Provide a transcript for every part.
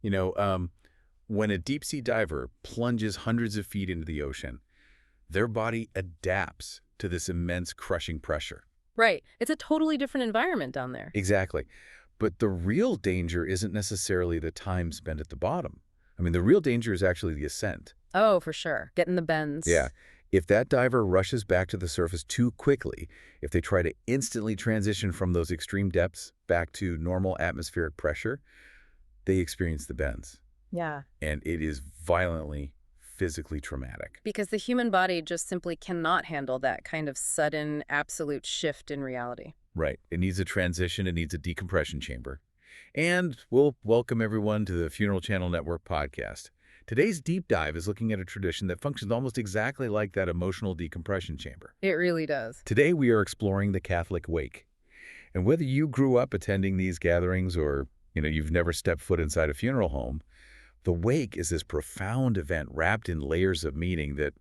You know, when a deep-sea diver plunges hundreds of feet into the ocean, their body adapts to this immense crushing pressure. Right. It's a totally different environment down there. Exactly. But the real danger isn't necessarily the time spent at the bottom. I mean, the real danger is actually the ascent. Oh, for sure. Getting the bends. Yeah. If that diver rushes back to the surface too quickly, if they try to instantly transition from those extreme depths back to normal atmospheric pressure, they experience the bends. Yeah. And it is violently, physically traumatic. Because the human body just simply cannot handle that kind of sudden, absolute shift in reality. Right. It needs a transition. It needs a decompression chamber. And we'll welcome everyone to the Funeral Channel Network podcast. Today's deep dive is looking at a tradition that functions almost exactly like that emotional decompression chamber. It really does. Today we are exploring the Catholic wake. And whether you grew up attending these gatherings or, you've never stepped foot inside a funeral home, the wake is this profound event wrapped in layers of meaning that,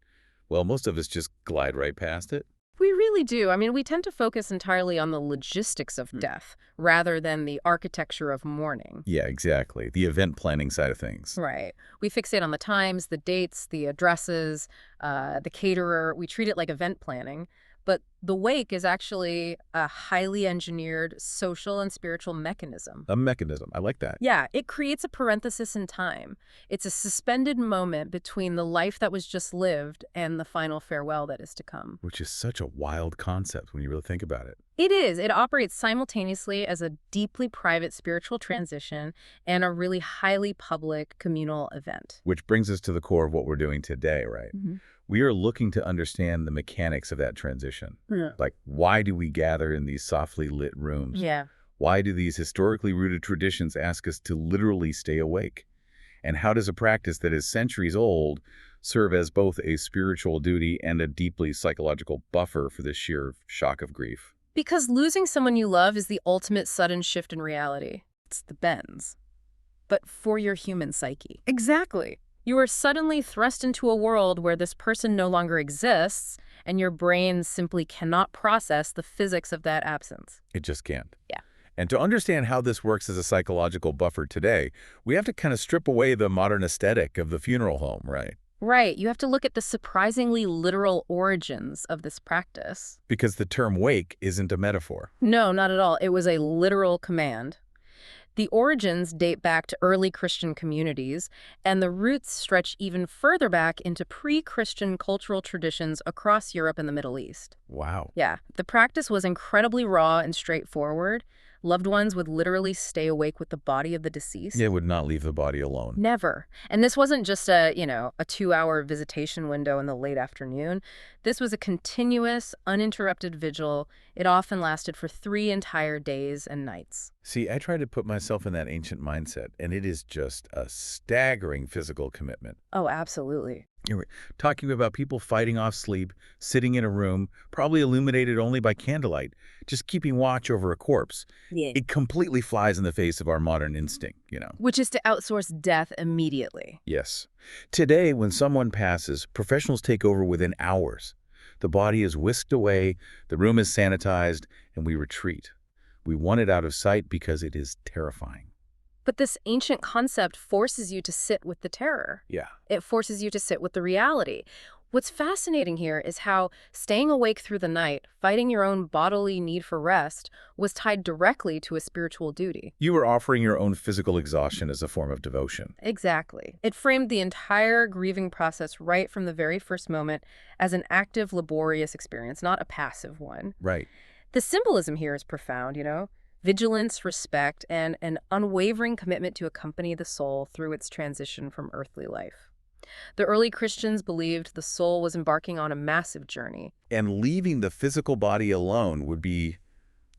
well, most of us just glide right past it. We really do. I mean, we tend to focus entirely on the logistics of death rather than the architecture of mourning. Yeah, exactly. The event planning side of things. Right. We fixate on the times, the dates, the addresses, the caterer. We treat it like event planning. But the wake is actually a highly engineered social and spiritual mechanism. A mechanism. I like that. Yeah, it creates a parenthesis in time. It's a suspended moment between the life that was just lived and the final farewell that is to come. Which is such a wild concept when you really think about it. It is. It operates simultaneously as a deeply private spiritual transition and a really highly public communal event. Which brings us to the core of what we're doing today, right? We are looking to understand the mechanics of that transition. Yeah. Like, why do we gather in these softly lit rooms? Yeah. Why do these historically rooted traditions ask us to literally stay awake? And how does a practice that is centuries old serve as both a spiritual duty and a deeply psychological buffer for the sheer shock of grief? Because losing someone you love is the ultimate sudden shift in reality. It's the bends. But for your human psyche. Exactly. You are suddenly thrust into a world where this person no longer exists, and your brain simply cannot process the physics of that absence. It just can't. Yeah. And to understand how this works as a psychological buffer today, we have to kind of strip away the modern aesthetic of the funeral home, right? Right. You have to look at the surprisingly literal origins of this practice. Because the term wake isn't a metaphor. No, not at all. It was a literal command. The origins date back to early Christian communities, and the roots stretch even further back into pre-Christian cultural traditions across Europe and the Middle East. Wow. Yeah, the practice was incredibly raw and straightforward. Loved ones would literally stay awake with the body of the deceased. It would not leave the body alone. Never. And this wasn't just a 2-hour visitation window in the late afternoon. This was a continuous, uninterrupted vigil. It often lasted for 3 entire days and nights. See, I try to put myself in that ancient mindset, and it is just a staggering physical commitment. Oh, absolutely. You're talking about people fighting off sleep, sitting in a room, probably illuminated only by candlelight, just keeping watch over a corpse. Yeah. It completely flies in the face of our modern instinct, Which is to outsource death immediately. Yes. Today, when someone passes, professionals take over within hours. The body is whisked away, the room is sanitized, and we retreat. We want it out of sight because it is terrifying. But this ancient concept forces you to sit with the terror. Yeah. It forces you to sit with the reality. What's fascinating here is how staying awake through the night, fighting your own bodily need for rest, was tied directly to a spiritual duty. You were offering your own physical exhaustion as a form of devotion. Exactly. It framed the entire grieving process right from the very first moment as an active, laborious experience, not a passive one. Right. The symbolism here is profound, Vigilance, respect, and an unwavering commitment to accompany the soul through its transition from earthly life. The early Christians believed the soul was embarking on a massive journey. And leaving the physical body alone would be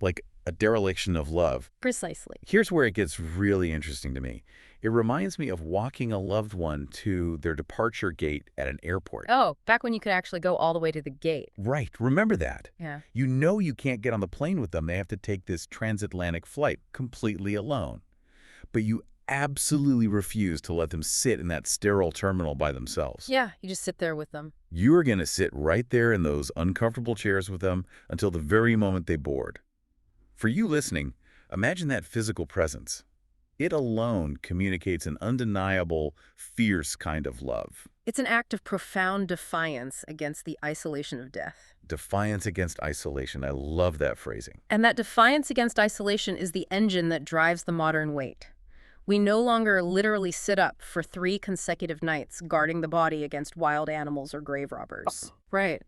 like a dereliction of love. Precisely. Here's where it gets really interesting to me. It reminds me of walking a loved one to their departure gate at an airport. Oh, back when you could actually go all the way to the gate. Right. Remember that. Yeah. You know you can't get on the plane with them. They have to take this transatlantic flight completely alone. But you absolutely refuse to let them sit in that sterile terminal by themselves. Yeah, you just sit there with them. You are going to sit right there in those uncomfortable chairs with them until the very moment they board. For you listening, imagine that physical presence. It alone communicates an undeniable, fierce kind of love. It's an act of profound defiance against the isolation of death. Defiance against isolation. I love that phrasing. And that defiance against isolation is the engine that drives the modern wait. We no longer literally sit up for 3 consecutive nights guarding the body against wild animals or grave robbers. Right.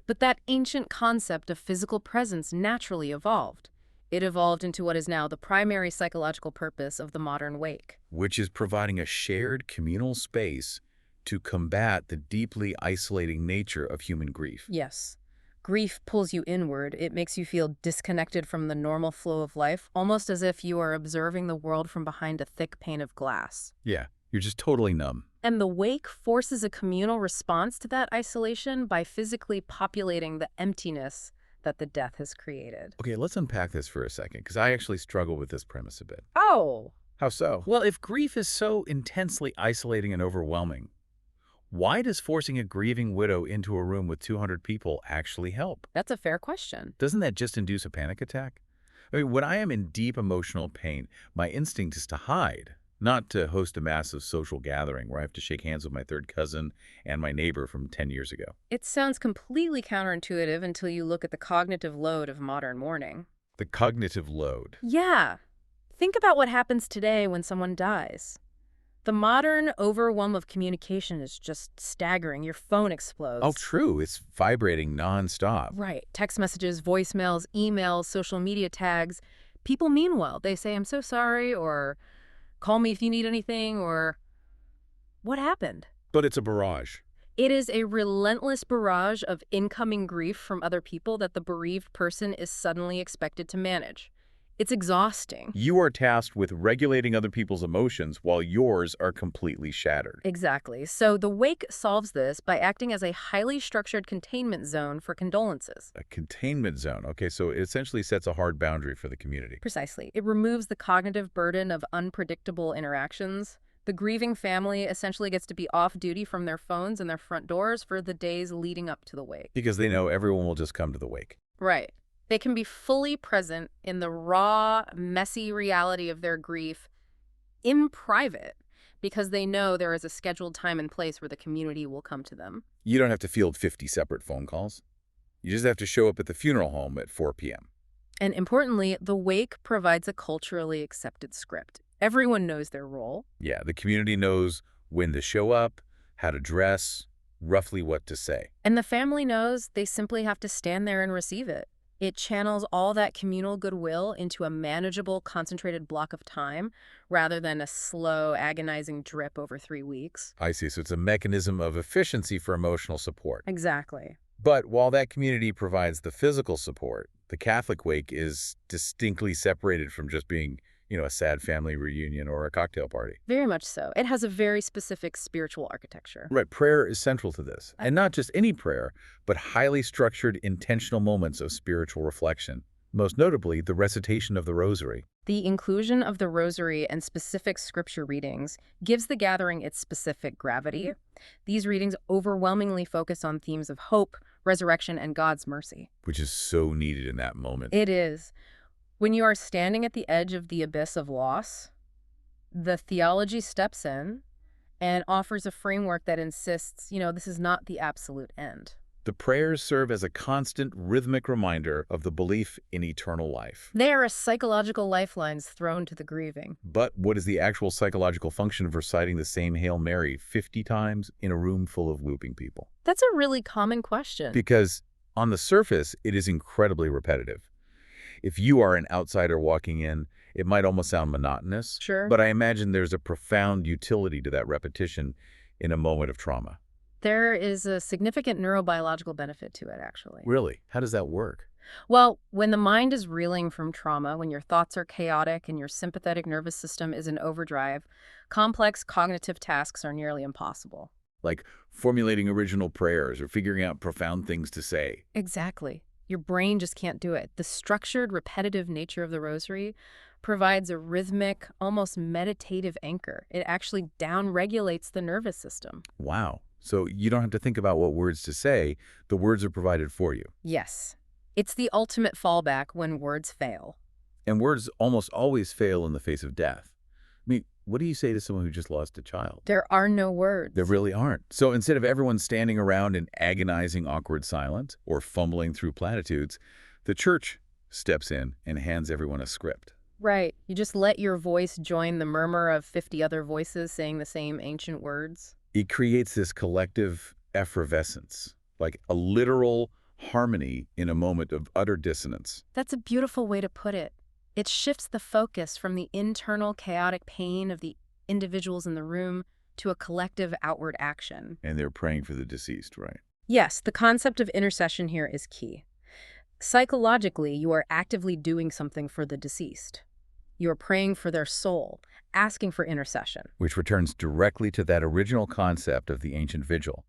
But that ancient concept of physical presence naturally evolved. It evolved into what is now the primary psychological purpose of the modern wake. Which is providing a shared communal space to combat the deeply isolating nature of human grief. Yes. Grief pulls you inward. It makes you feel disconnected from the normal flow of life, almost as if you are observing the world from behind a thick pane of glass. Yeah, you're just totally numb. And the wake forces a communal response to that isolation by physically populating the emptiness that the death has created. Okay, let's unpack this for a second, because I actually struggle with this premise a bit. Oh, How so? Well, if grief is so intensely isolating and overwhelming, why does forcing a grieving widow into a room with 200 people actually help? that's a fair question. Doesn't that just induce a panic attack? I mean, when I am in deep emotional pain, my instinct is to hide, not to host a massive social gathering where I have to shake hands with my third cousin and my neighbor from 10 years ago. It sounds completely counterintuitive until you look at the cognitive load of modern mourning. The cognitive load. Yeah. Think about what happens today when someone dies. The modern overwhelm of communication is just staggering. Your phone explodes. Oh, true. It's vibrating nonstop. Right. Text messages, voicemails, emails, social media tags. People mean well. They say, I'm so sorry, or call me if you need anything, or what happened? But it's a barrage. It is a relentless barrage of incoming grief from other people that the bereaved person is suddenly expected to manage. It's exhausting. You are tasked with regulating other people's emotions while yours are completely shattered. Exactly. So the wake solves this by acting as a highly structured containment zone for condolences. A containment zone. Okay, so it essentially sets a hard boundary for the community. Precisely. It removes the cognitive burden of unpredictable interactions. The grieving family essentially gets to be off duty from their phones and their front doors for the days leading up to the wake. Because they know everyone will just come to the wake. Right. They can be fully present in the raw, messy reality of their grief in private because they know there is a scheduled time and place where the community will come to them. You don't have to field 50 separate phone calls. You just have to show up at the funeral home at 4 p.m. And importantly, the wake provides a culturally accepted script. Everyone knows their role. Yeah, the community knows when to show up, how to dress, roughly what to say. And the family knows they simply have to stand there and receive it. It channels all that communal goodwill into a manageable, concentrated block of time rather than a slow, agonizing drip over 3 weeks. I see, so it's a mechanism of efficiency for emotional support. Exactly. But while that community provides the physical support, the Catholic wake is distinctly separated from just being, a sad family reunion or a cocktail party. Very much so. It has a very specific spiritual architecture. Right, prayer is central to this. And not just any prayer, but highly structured, intentional moments of spiritual reflection. Most notably, the recitation of the rosary. The inclusion of the rosary and specific scripture readings gives the gathering its specific gravity. These readings overwhelmingly focus on themes of hope, resurrection, and God's mercy. Which is so needed in that moment. It is. When you are standing at the edge of the abyss of loss, the theology steps in and offers a framework that insists, this is not the absolute end. The prayers serve as a constant, rhythmic reminder of the belief in eternal life. They are psychological lifelines thrown to the grieving. But what is the actual psychological function of reciting the same Hail Mary 50 times in a room full of whooping people? That's a really common question. Because on the surface, it is incredibly repetitive. If you are an outsider walking in, it might almost sound monotonous. Sure. But I imagine there's a profound utility to that repetition in a moment of trauma. There is a significant neurobiological benefit to it, actually. Really? How does that work? Well, when the mind is reeling from trauma, when your thoughts are chaotic and your sympathetic nervous system is in overdrive, complex cognitive tasks are nearly impossible. Like formulating original prayers or figuring out profound things to say. Exactly. Your brain just can't do it. The structured, repetitive nature of the rosary provides a rhythmic, almost meditative anchor. It actually downregulates the nervous system. Wow. So you don't have to think about what words to say. The words are provided for you. Yes. It's the ultimate fallback when words fail. And words almost always fail in the face of death. what do you say to someone who just lost a child? There are no There words. really aren't. So instead of everyone standing around in agonizing, awkward silence or fumbling through platitudes, the church steps in and hands everyone a script. Right. You just let your voice join the murmur of 50 other voices saying the same ancient words. It creates this collective effervescence, like a literal harmony in a moment of utter dissonance. That's a beautiful way to put it. It shifts the focus from the internal chaotic pain of the individuals in the room to a collective outward action. And they're praying for the deceased, right? Yes, the concept of intercession here is key. Psychologically, you are actively doing something for the deceased. You are praying for their soul, asking for intercession. Which returns directly to that original concept of the ancient vigil.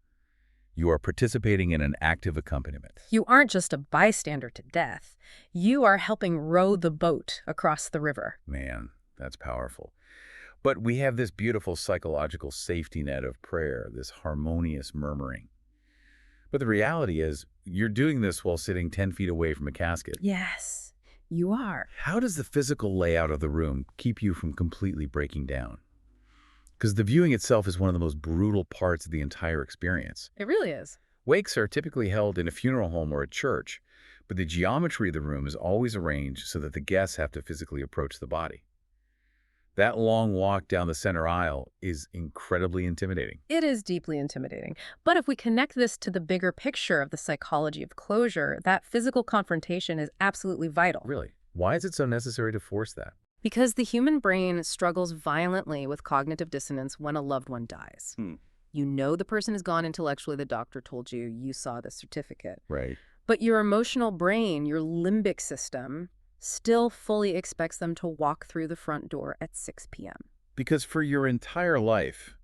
You are participating in an active accompaniment. You aren't just a bystander to death. You are helping row the boat across the river. Man, that's powerful. But we have this beautiful psychological safety net of prayer, this harmonious murmuring. But the reality is, you're doing this while sitting 10 feet away from a casket. Yes, you are. How does the physical layout of the room keep you from completely breaking down? Because the viewing itself is one of the most brutal parts of the entire experience. It really is. Wakes are typically held in a funeral home or a church, but the geometry of the room is always arranged so that the guests have to physically approach the body. That long walk down the center aisle is incredibly intimidating. It is deeply intimidating. But if we connect this to the bigger picture of the psychology of closure, that physical confrontation is absolutely vital. Really? Why is it so necessary to force that? Because the human brain struggles violently with cognitive dissonance when a loved one dies. You know the person is gone intellectually, the doctor told you, you saw the certificate. Right. But your emotional brain, your limbic system, still fully expects them to walk through the front door at 6 p.m. Because for your entire life,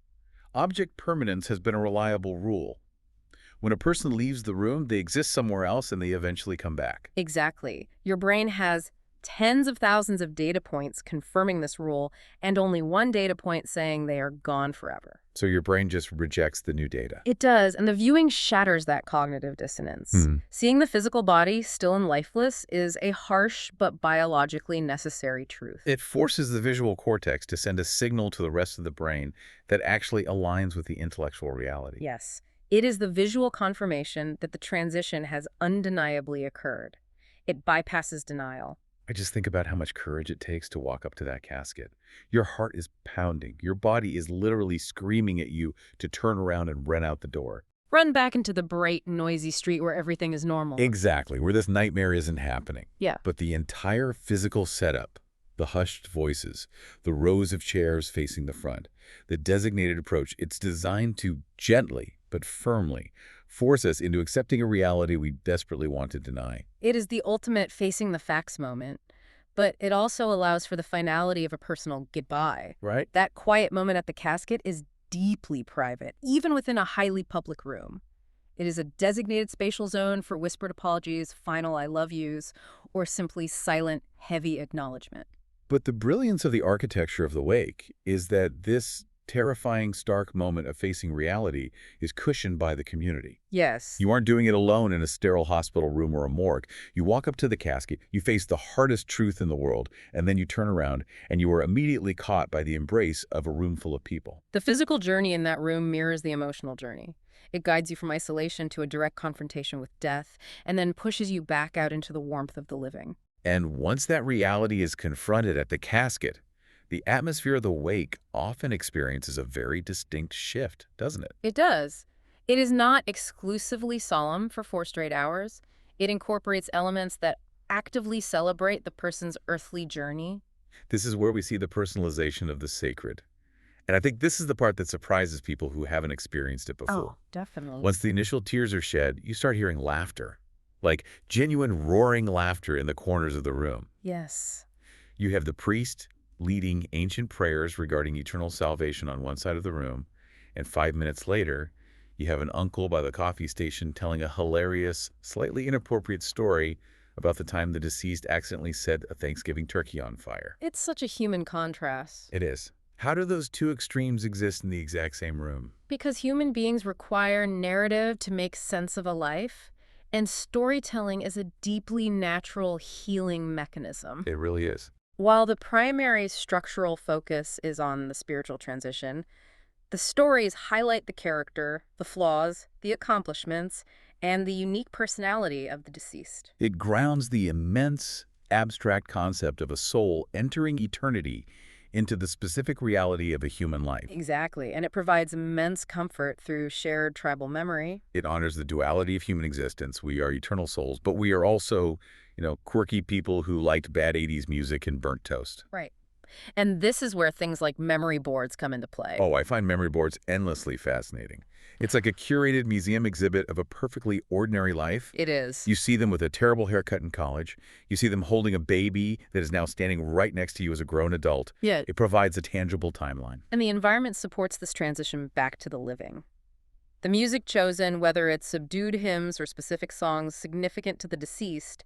object permanence has been a reliable rule. When a person leaves the room, they exist somewhere else and they eventually come back. Exactly. Your brain has tens of thousands of data points confirming this rule and only one data point saying they are gone forever. So your brain just rejects the new data. It does, and the viewing shatters that cognitive dissonance. Seeing the physical body still and lifeless is a harsh but biologically necessary truth. It forces the visual cortex to send a signal to the rest of the brain that actually aligns with the intellectual reality. Yes, it is the visual confirmation that the transition has undeniably occurred. It bypasses denial. I just think about how much courage it takes to walk up to that casket. Your heart is pounding. Your body is literally screaming at you to turn around and run out the door. Run back into the bright, noisy street where everything is normal. Exactly, where this nightmare isn't happening. Yeah. But the entire physical setup, the hushed voices, the rows of chairs facing the front, the designated approach, it's designed to gently but firmly force us into accepting a reality we desperately want to deny. It is the ultimate facing the facts moment, but it also allows for the finality of a personal goodbye. Right? That quiet moment at the casket is deeply private, even within a highly public room. It is a designated spatial zone for whispered apologies, final I love yous, or simply silent, heavy acknowledgement. But the brilliance of the architecture of the wake is that this terrifying, stark moment of facing reality is cushioned by the community. Yes. You aren't doing it alone in a sterile hospital room or a morgue. You walk up to the casket, you face the hardest truth in the world, and then you turn around and you are immediately caught by the embrace of a room full of people. The physical journey in that room mirrors the emotional journey. It guides you from isolation to a direct confrontation with death, and then pushes you back out into the warmth of the living. And once that reality is confronted at the casket, the atmosphere of the wake often experiences a very distinct shift, doesn't it? It does. It is not exclusively solemn for 4 straight hours. It incorporates elements that actively celebrate the person's earthly journey. This is where we see the personalization of the sacred. And I think this is the part that surprises people who haven't experienced it before. Definitely. Once the initial tears are shed, you start hearing laughter, like genuine roaring laughter in the corners of the room. Yes. You have the priest leading ancient prayers regarding eternal salvation on one side of the room, and 5 minutes later, you have an uncle by the coffee station telling a hilarious, slightly inappropriate story about the time the deceased accidentally set a Thanksgiving turkey on fire. It's such a human contrast. It is. How do those two extremes exist in the exact same room? Because human beings require narrative to make sense of a life, and storytelling is a deeply natural healing mechanism. It really is. While the primary structural focus is on the spiritual transition, the stories highlight the character, the flaws, the accomplishments, and the unique personality of the deceased. It grounds the immense, abstract concept of a soul entering eternity into the specific reality of a human life. Exactly, and it provides immense comfort through shared tribal memory. It honors the duality of human existence. We are eternal souls, but we are also, quirky people who liked bad 80s music and burnt toast. Right. And this is where things like memory boards come into play. Oh, I find memory boards endlessly fascinating. It's like a curated museum exhibit of a perfectly ordinary life. It is. You see them with a terrible haircut in college. You see them holding a baby that is now standing right next to you as a grown adult. Yeah. It provides a tangible timeline. And the environment supports this transition back to the living. The music chosen, whether it's subdued hymns or specific songs significant to the deceased,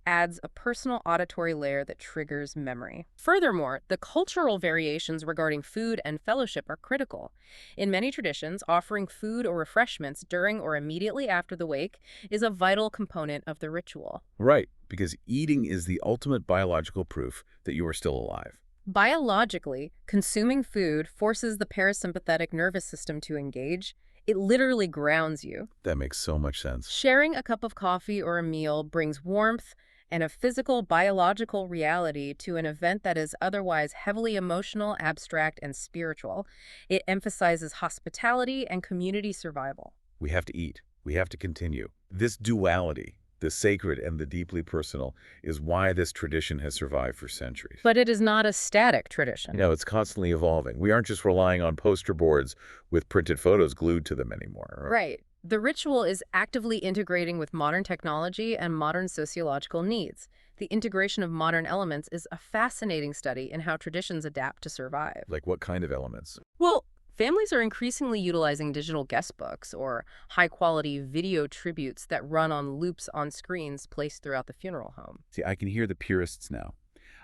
adds a personal auditory layer that triggers memory. Furthermore, the cultural variations regarding food and fellowship are critical. In many traditions, offering food or refreshments during or immediately after the wake is a vital component of the ritual. Right, because eating is the ultimate biological proof that you are still alive. Biologically, consuming food forces the parasympathetic nervous system to engage. It literally grounds you. That makes so much sense. Sharing a cup of coffee or a meal brings warmth and a physical, biological reality to an event that is otherwise heavily emotional, abstract, and spiritual. It emphasizes hospitality and community survival. We have to eat. We have to continue. This duality, the sacred and the deeply personal, is why this tradition has survived for centuries. But it is not a static tradition. It's constantly evolving. We aren't just relying on poster boards with printed photos glued to them anymore. Right. The ritual is actively integrating with modern technology and modern sociological needs. The integration of modern elements is a fascinating study in how traditions adapt to survive. Like what kind of elements? Well, families are increasingly utilizing digital guestbooks or high-quality video tributes that run on loops on screens placed throughout the funeral home. See, I can hear the purists now.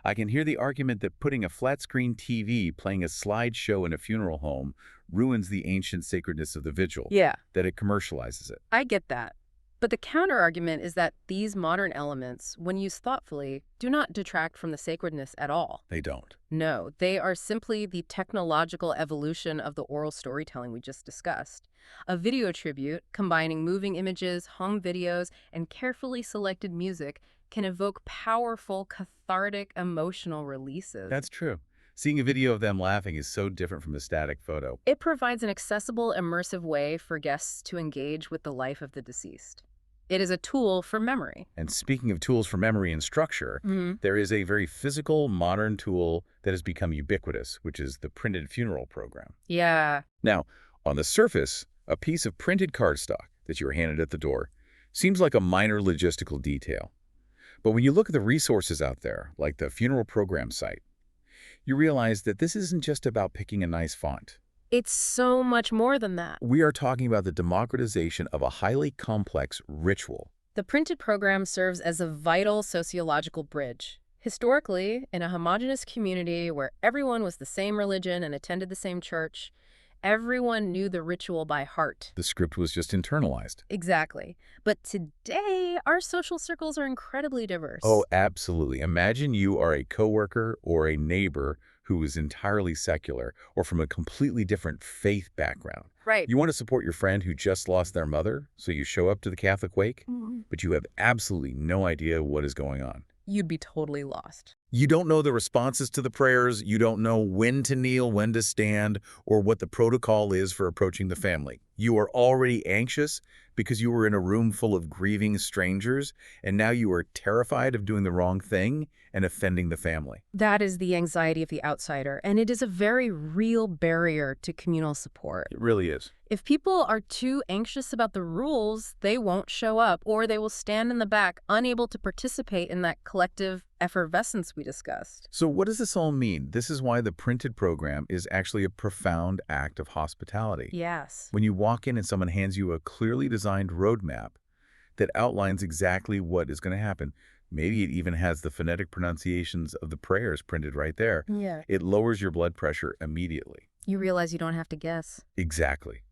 I can hear the argument that putting a flat-screen TV playing a slideshow in a funeral home ruins the ancient sacredness of the vigil, Yeah, that it commercializes it. I get that. But the counter-argument is that these modern elements, when used thoughtfully, do not detract from the sacredness at all. They don't. No, they are simply the technological evolution of the oral storytelling we just discussed. A video tribute, combining moving images, home videos, and carefully selected music, can evoke powerful, cathartic, emotional releases. That's true. Seeing a video of them laughing is so different from a static photo. It provides an accessible, immersive way for guests to engage with the life of the deceased. It is a tool for memory. And speaking of tools for memory and structure, there is a very physical, modern tool that has become ubiquitous, which is the printed funeral program. Yeah. Now, on the surface, a piece of printed cardstock that you were handed at the door seems like a minor logistical detail. But when you look at the resources out there, like the funeral program site, you realize that this isn't just about picking a nice font. It's so much more than that. We are talking about the democratization of a highly complex ritual. The printed program serves as a vital sociological bridge. Historically, in a homogeneous community where everyone was the same religion and attended the same church, everyone knew the ritual by heart. The script was just internalized. Exactly. But today, our social circles are incredibly diverse. Oh, absolutely. Imagine you are a coworker or a neighbor who is entirely secular or from a completely different faith background. Right. You want to support your friend who just lost their mother, so you show up to the Catholic wake, but you have absolutely no idea what is going on. You'd be totally lost. You don't know the responses to the prayers, you don't know when to kneel, when to stand, or what the protocol is for approaching the family. You are already anxious because you were in a room full of grieving strangers, and now you are terrified of doing the wrong thing and offending the family. That is the anxiety of the outsider, and it is a very real barrier to communal support. It really is. If people are too anxious about the rules, they won't show up, or they will stand in the back, unable to participate in that collective effervescence we discussed. So what does this all mean? This is why the printed program is actually a profound act of hospitality. Yes. When you walk in and someone hands you a clearly designed roadmap that outlines exactly what is going to happen, maybe it even has the phonetic pronunciations of the prayers printed right there, Yeah. it lowers your blood pressure immediately. You realize you don't have to guess. Exactly.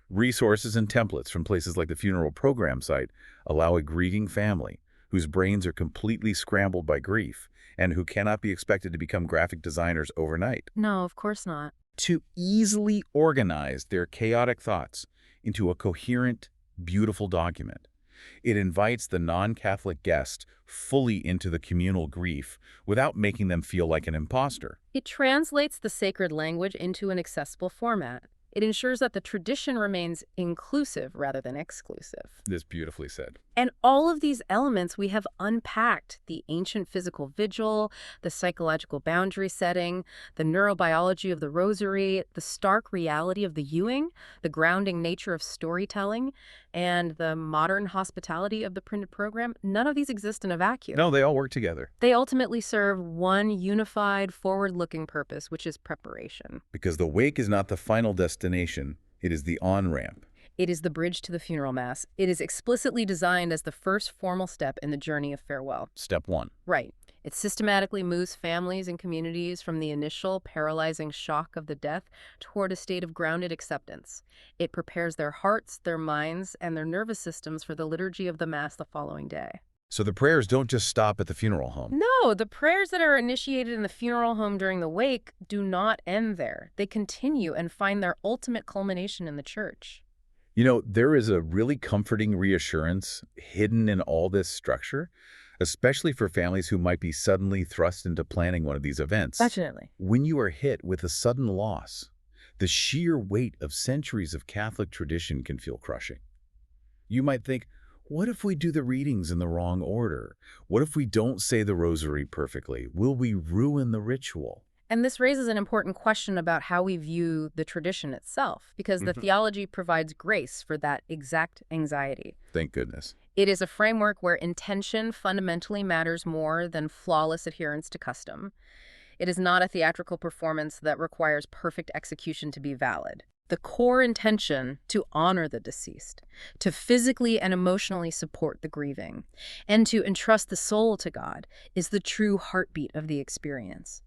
Resources and templates from places like the funeral program site allow a grieving family whose brains are completely scrambled by grief, and who cannot be expected to become graphic designers overnight, No, of course not. to easily organize their chaotic thoughts into a coherent, beautiful document. It invites the non-Catholic guest fully into the communal grief without making them feel like an imposter. It translates the sacred language into an accessible format. It ensures that the tradition remains inclusive rather than exclusive. This beautifully said. And all of these elements we have unpacked: the ancient physical vigil, the psychological boundary setting, the neurobiology of the rosary, the stark reality of the hewing, the grounding nature of storytelling, and the modern hospitality of the printed program. None of these exist in a vacuum. No, they all work together. They ultimately serve one unified, forward-looking purpose, which is preparation. Because the wake is not the final destination, it is the on-ramp. It is the bridge to the funeral mass. It is explicitly designed as the first formal step in the journey of farewell. Step 1. Right. It systematically moves families and communities from the initial paralyzing shock of the death toward a state of grounded acceptance. It prepares their hearts, their minds, and their nervous systems for the liturgy of the Mass the following day. So the prayers don't just stop at the funeral home. No, the prayers that are initiated in the funeral home during the wake do not end there. They continue and find their ultimate culmination in the church. You know, there is a really comforting reassurance hidden in all this structure, especially for families who might be suddenly thrust into planning one of these events. Definitely. When you are hit with a sudden loss, the sheer weight of centuries of Catholic tradition can feel crushing. You might think, what if we do the readings in the wrong order? What if we don't say the rosary perfectly? Will we ruin the ritual? And this raises an important question about how we view the tradition itself, because the theology provides grace for that exact anxiety. Thank goodness. It is a framework where intention fundamentally matters more than flawless adherence to custom. It is not a theatrical performance that requires perfect execution to be valid. The core intention to honor the deceased, to physically and emotionally support the grieving, and to entrust the soul to God is the true heartbeat of the experience.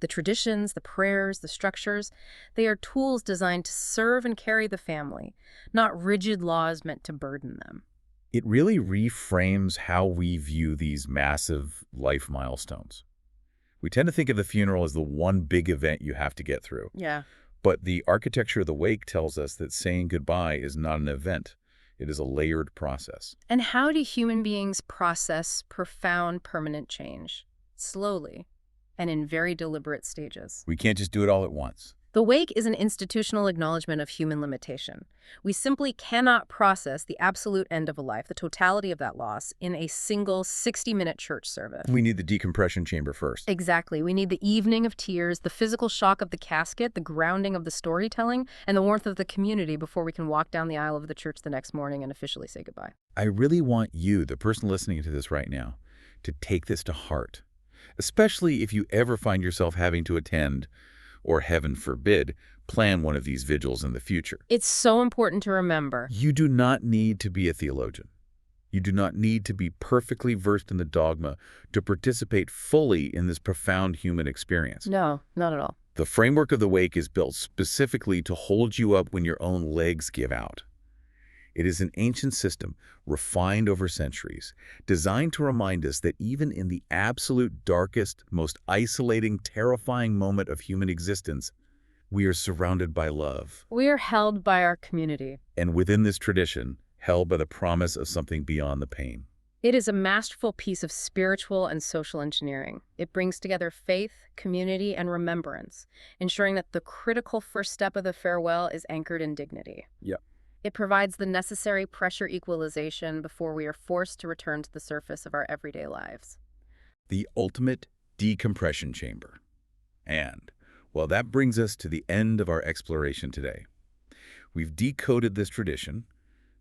The traditions, the prayers, the structures, they are tools designed to serve and carry the family, not rigid laws meant to burden them. It really reframes how we view these massive life milestones. We tend to think of the funeral as the one big event you have to get through. Yeah. But the architecture of the wake tells us that saying goodbye is not an event. It is a layered process. And how do human beings process profound, permanent change? Slowly, and in very deliberate stages. We can't just do it all at once. The wake is an institutional acknowledgement of human limitation. We simply cannot process the absolute end of a life, the totality of that loss, in a single 60-minute church service. We need the decompression chamber first. Exactly. We need the evening of tears, the physical shock of the casket, the grounding of the storytelling, and the warmth of the community before we can walk down the aisle of the church the next morning and officially say goodbye. I really want you, the person listening to this right now, to take this to heart, especially if you ever find yourself having to attend, or heaven forbid, plan one of these vigils in the future. It's so important to remember. You do not need to be a theologian. You do not need to be perfectly versed in the dogma to participate fully in this profound human experience. No, not at all. The framework of the wake is built specifically to hold you up when your own legs give out. It is an ancient system, refined over centuries, designed to remind us that even in the absolute darkest, most isolating, terrifying moment of human existence, we are surrounded by love. We are held by our community. And within this tradition, held by the promise of something beyond the pain. It is a masterful piece of spiritual and social engineering. It brings together faith, community, and remembrance, ensuring that the critical first step of the farewell is anchored in dignity. Yep. It provides the necessary pressure equalization before we are forced to return to the surface of our everyday lives. The ultimate decompression chamber. And, well, that brings us to the end of our exploration today. We've decoded this tradition,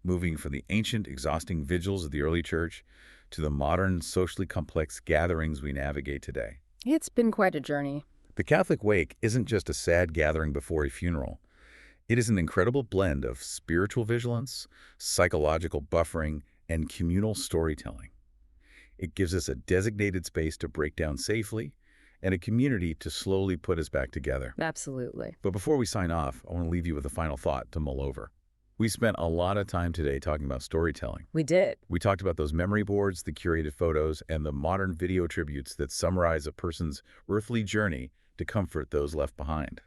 moving from the ancient, exhausting vigils of the early church to the modern, socially complex gatherings we navigate today. It's been quite a journey. The Catholic wake isn't just a sad gathering before a funeral. It is an incredible blend of spiritual vigilance, psychological buffering, and communal storytelling. It gives us a designated space to break down safely and a community to slowly put us back together. Absolutely. But before we sign off, I want to leave you with a final thought to mull over. We spent a lot of time today talking about storytelling. We did. We talked about those memory boards, the curated photos, and the modern video tributes that summarize a person's earthly journey to comfort those left behind.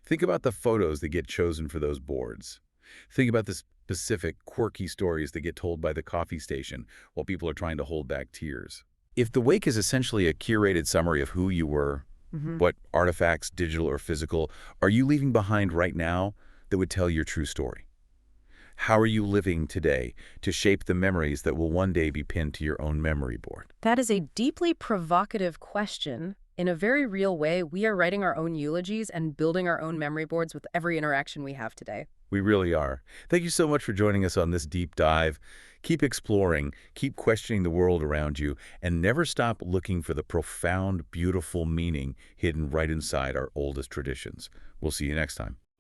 Think about the photos that get chosen for those boards. Think about the specific, quirky stories that get told by the coffee station while people are trying to hold back tears. If the wake is essentially a curated summary of who you were, what artifacts, digital or physical, are you leaving behind right now that would tell your true story? How are you living today to shape the memories that will one day be pinned to your own memory board? That is a deeply provocative question. In a very real way, we are writing our own eulogies and building our own memory boards with every interaction we have today. We really are. Thank you so much for joining us on this deep dive. Keep exploring, keep questioning the world around you, and never stop looking for the profound, beautiful meaning hidden right inside our oldest traditions. We'll see you next time.